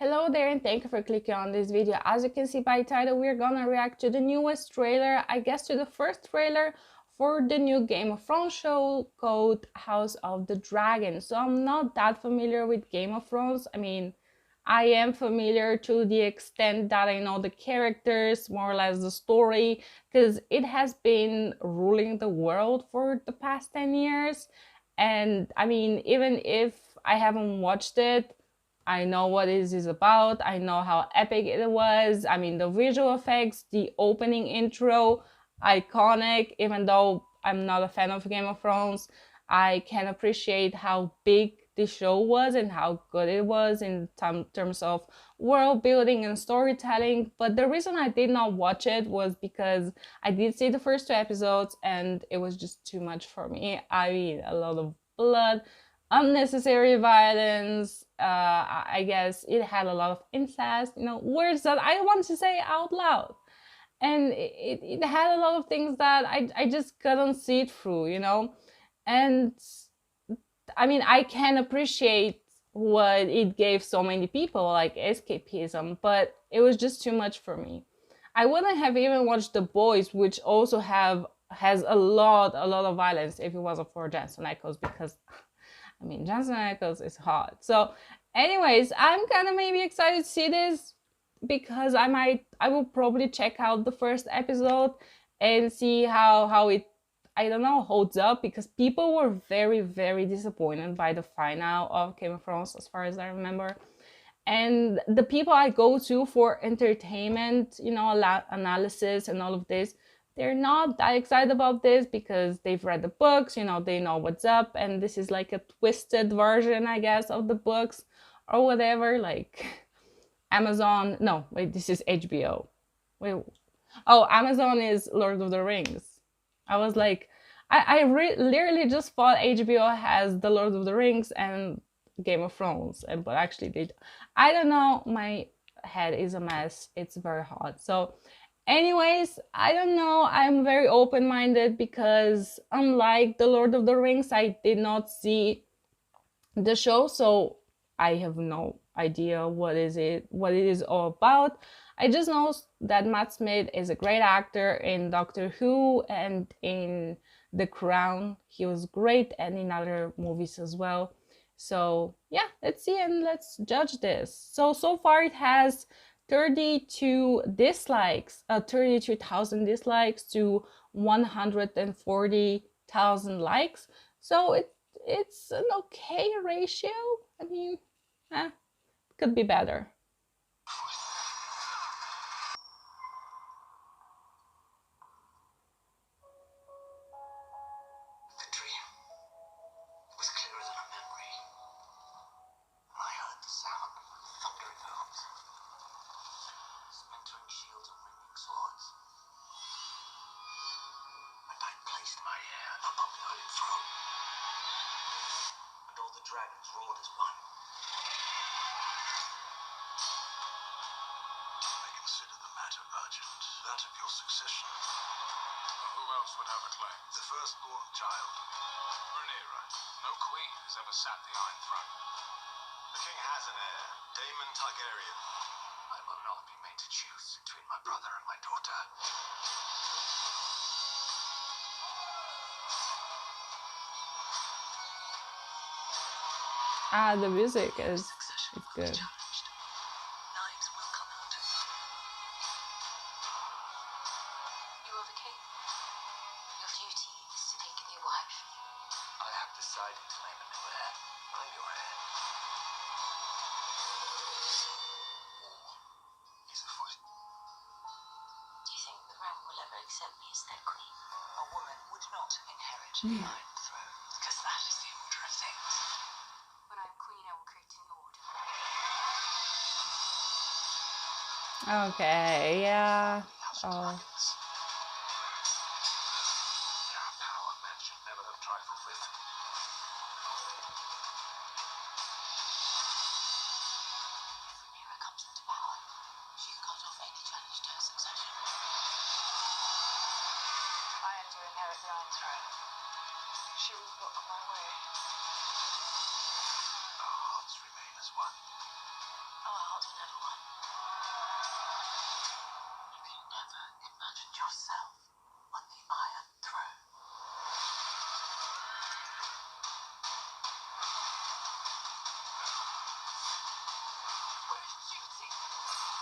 Hello there and thank you for clicking on this video. As you can see by title, we're gonna react to the newest trailer, I guess to the first trailer for the new Game of Thrones show called House of the Dragon. So I'm not that familiar with Game of Thrones. I mean, I am familiar to the extent that I know the characters, more or less the story, because it has been ruling the world for the past 10 years. And I mean, even if I haven't watched it, I know what it is about. I know how epic it was. I mean, the visual effects, the opening intro, iconic. Even though I'm not a fan of Game of Thrones, I can appreciate how big the show was and how good it was in terms of world building and storytelling. But the reason I did not watch it was because I did see the first 2 episodes and it was just too much for me. I mean, a lot of blood, unnecessary violence. I guess it had a lot of incest, words that I don't want to say out loud. And it had a lot of things that I just couldn't see through, And I mean, I can appreciate what it gave so many people, like escapism, but it was just too much for me. I wouldn't have even watched The Boys, which also has a lot of violence if it wasn't for Jensen Ackles, because I mean, Jensen Ackles is hot. So anyways, I'm kind of maybe excited to see this because I will probably check out the first episode and see how it, I don't know, holds up, because people were very disappointed by the final of Game of Thrones, as far as I remember. And the people I go to for entertainment, analysis and all of this, they're not that excited about this because they've read the books, they know what's up, and this is like a twisted version, I guess, of the books or whatever. Like Amazon, no, wait, this is HBO. Wait, oh, Amazon is Lord of the Rings. I was like, I literally just thought HBO has the Lord of the Rings and Game of Thrones, but actually I don't know, my head is a mess. It's very hot. So anyways, I don't know, I'm very open-minded because unlike the Lord of the Rings, I did not see the show, so I have no idea what it is all about. I just know that Matt Smith is a great actor in Doctor Who and in The Crown. He was great, and in other movies as well. So yeah, let's see and let's judge this. So far it has 32 dislikes, 32,000 dislikes to 140,000 likes. So it's an okay ratio. I mean, could be better. Dragons roared as one. I consider the matter urgent. That of your succession. Who else would have a claim? The firstborn child. Rhaenyra. No queen has ever sat the Iron Throne. The king has an heir, Daemon Targaryen. I will not be made to choose between my brother and my daughter. The music is good. Decided to name a new heir. I'm your heir. War is afoot. Do you think the realm will ever accept me as their queen? A woman would not inherit the Iron Throne, because that is the order of things. When I'm queen, I will create a new order. Okay, yeah. Oh. Power men should never have trifled with. Rhaenyra comes into power, she can cut off any challenge to her succession. I am to inherit the Iron Throne. She will block my way. Our hearts remain as one. Our hearts starting everyone. Have you ever imagined yourself on the Iron Throne? Where is duty?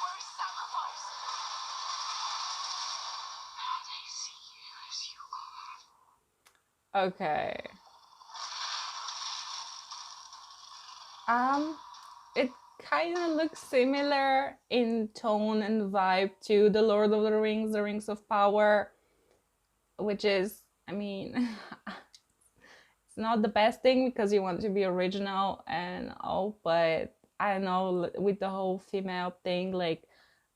Where is sacrifice? They see you as you are. Okay. It kind of looks similar in tone and vibe to The Lord of the Rings of Power, which is, I mean, it's not the best thing because you want to be original and all, but I don't know, with the whole female thing, like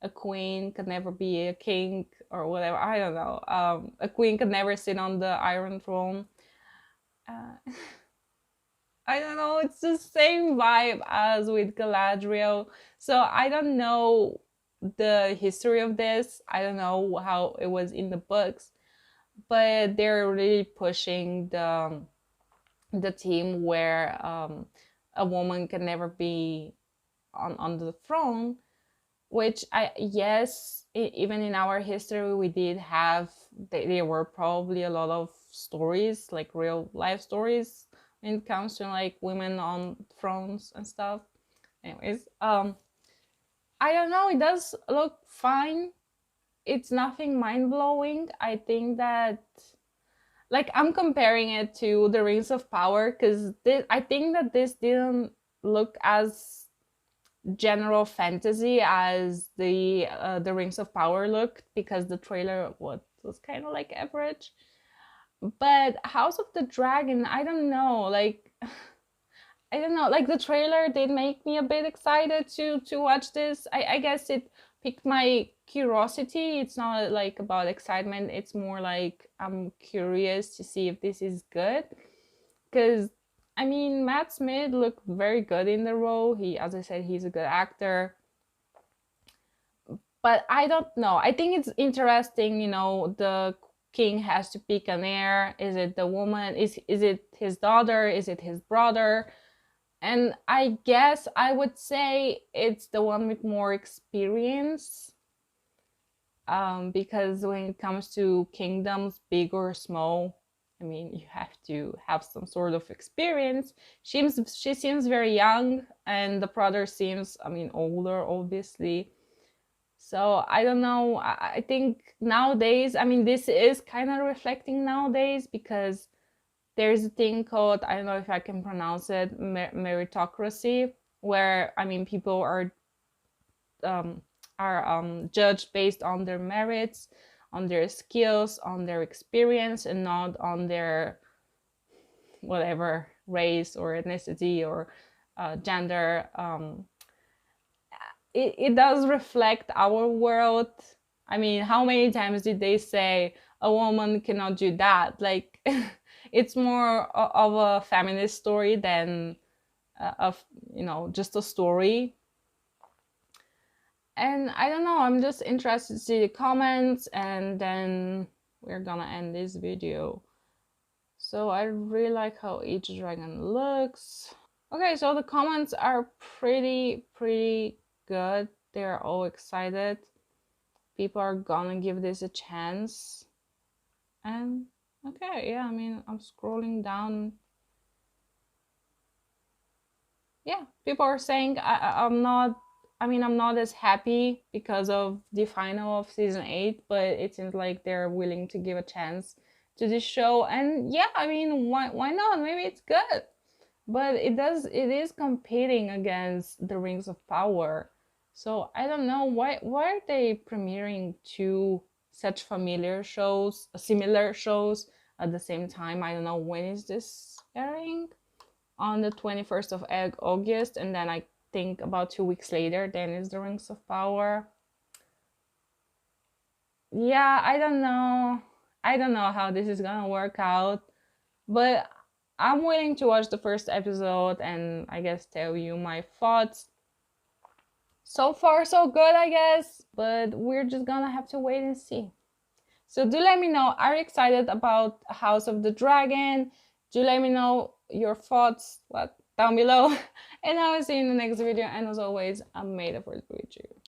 a queen could never be a king or whatever, I don't know. A queen could never sit on the Iron Throne. I don't know, it's the same vibe as with Galadriel. So I don't know the history of this. I don't know how it was in the books, but they're really pushing the team where a woman can never be on the throne, which even in our history we did have, there were probably a lot of stories, like real life stories, when it comes to like women on thrones and stuff. Anyways, I don't know, it does look fine. It's nothing mind-blowing. I think that, like, I'm comparing it to the Rings of Power because I think that this didn't look as general fantasy as the Rings of Power looked, because the trailer was kind of like average. But House of the Dragon, I don't know, like, I don't know, like the trailer did make me a bit excited to watch this. I guess it piqued my curiosity. It's not like about excitement, it's more like I'm curious to see if this is good, because I mean, Matt Smith looked very good in the role. As I said, he's a good actor. But I don't know, I think it's interesting, you know, the king has to pick an heir. Is it the woman? Is it his daughter? Is it his brother? And I guess I would say it's the one with more experience, because when it comes to kingdoms, big or small, I mean, you have to have some sort of experience. She seems very young, and the brother seems, I mean, older, obviously. So I don't know. I think nowadays, I mean, this is kind of reflecting nowadays, because there's a thing called, I don't know if I can pronounce it, meritocracy, where, I mean, people are judged based on their merits, on their skills, on their experience, and not on their whatever race or ethnicity or gender. It does reflect our world. I mean, how many times did they say a woman cannot do that? Like, it's more of a feminist story than of, you know, just a story. And I don't know, I'm just interested to see the comments, and then we're gonna end this video. So I really like how each dragon looks. Okay, so the comments are pretty good. They're all excited. People are gonna give this a chance. And okay, yeah, I mean, I'm scrolling down. Yeah, people are saying I'm not as happy because of the final of season 8, but it seems like they're willing to give a chance to this show. And yeah, I mean, why not? Maybe it's good. But it is competing against the Rings of Power. So I don't know, why are they premiering two such similar shows at the same time? I don't know, when is this airing? On the 21st of August, and then I think about 2 weeks later, then is the Rings of Power. Yeah, I don't know how this is gonna work out, but I'm willing to watch the first episode and I guess tell you my thoughts. So far so good, I guess, but we're just gonna have to wait and see. So do let me know, are you excited about House of the Dragon? Do let me know your thoughts, what down below. And I will see you in the next video. And as always, may the force be with you.